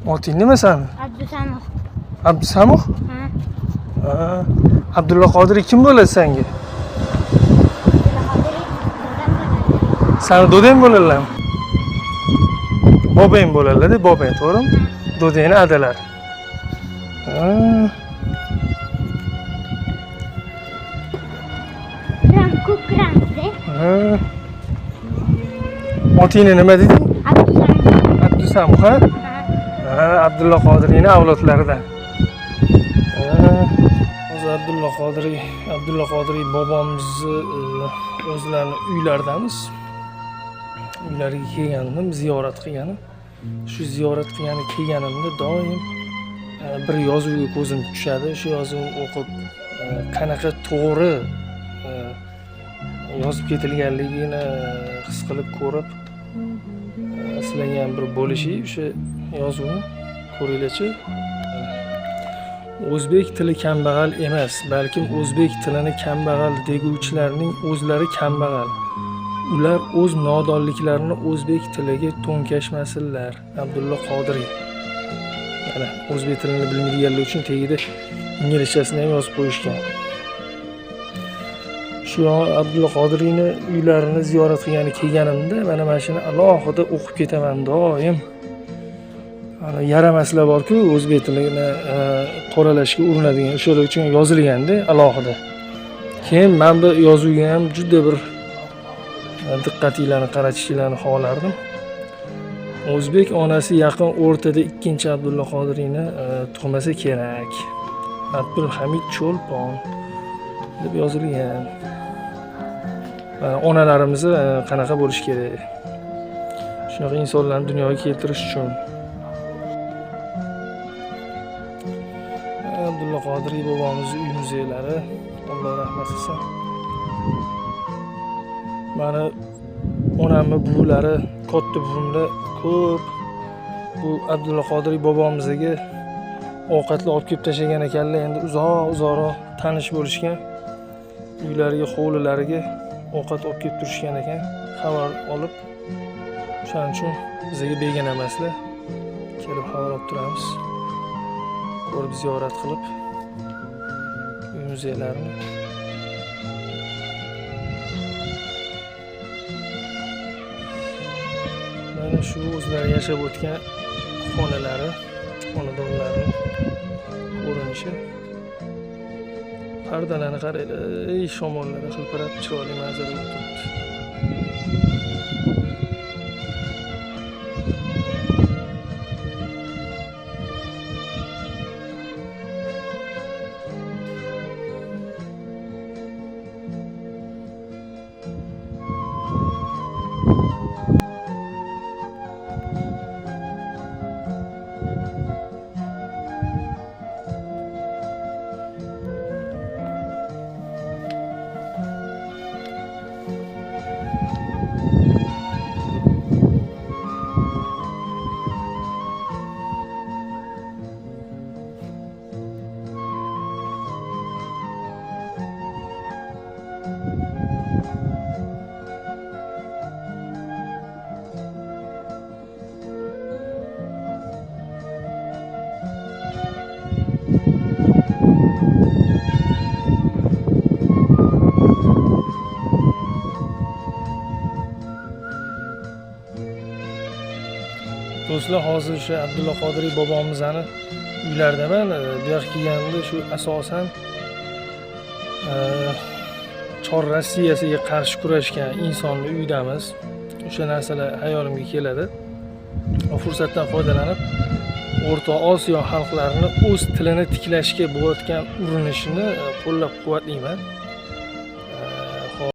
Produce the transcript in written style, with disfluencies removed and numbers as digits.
Oting nima sani? Abdusamih. Abdusamih? Ha. Abdulla Qodiriy kim bo'ladi senga? Sani dodang bo'ladilarmi? Bobang bo'ladi, bobang, to'g'rimi? Dodangni adalar. Ko'k rangda. Otingni nima deding? Abdusamih. Abdusamih, ha? Abdulla Qodiriyning avlodlaridan. Hozir Abdulla Qodiriy bobomizni o'zlarini uylaridamiz. Uylariga kelgandim, ziyorat qilganim. Shu ziyorat kelganimda doim bir yozuvga ko'zim tushadi. Shu yozuvni o'qib qanaqa to'g'ri yozib ketilganligini his qilib ko'rib, sizlarga ham bir bo'lishi o'sha yozuvni ko'ringlarchi. O'zbek tili kambag'al emas, balkim o'zbek tilini kambag'al deguvchilarning o'zlari kambag'al. Ular o'z nodonliklarini o'zbek tiliga to'nkashmasinlar. Abdulla Qodiriy. Mana o'zbek tilini bilmaydiganlar uchun tagida inglizchasini ham yozib qo'yishgan. Shu Abdulla Qodiriyni uylarini ziyorat kelganimda mana shuni alohida o'qib ketaman doim. Yaramaslar bor-ku, o'zbek tilini qoralashga urinadigan, o'shalar uchun yozilganda alohida. Keyin men bu yozuvga ham juda bir diqqatinglarni qaratishinglarni xohlardim. O'zbek onasi yaqin o'rtada ikkinchi Abdulla Qodiriyni tug'masa kerak. Abdulhamid Cho'lpon deb yozilgan. Onalarimizni qanaqa bo'lish kerak? Shunaqa insonlarni dunyoga keltirish uchun. Abdulla Qodiriy bobomizni uy muzeylari, Alloh rahmat qilsin. Mana onamni buvilari, katta buvimlar ko'p bu Abdulla Qodiriy bobomizga ovqatlar olib kelib tashlagan ekanlar. Endi uzoq-uzoqroq tanish bo'lishgan. Uylariga, hovlilariga ovqat olib kelib turishgan ekan. Xabar olib, shuning uchun bizga begona emaslar. Kelib xabar olib turamiz. Ko'rib ziyorat qilib uy muzeylarini. Mana shu o'zlari yashab o'tgan xonalari, xonadonlari ko'rinishi. Pardalarni qaranglar, shamollar xilpirab chiroyli manzara bo'lib turibdi. Do'stlar, hozir o'sha Abdulla Qodiriy bobomizning uylaridaman. Bu yoqqa kelganimda shu asosan Chor Rossiyasiga qarshi kurashgan insonni uydamiz. O'sha narsalar hayolimga keladi. Fursatdan foydalanib O'rta Osiyo xalqlarini o'z tilini tiklashga bo'layotgan urinishini qo'llab-quvvatlayman.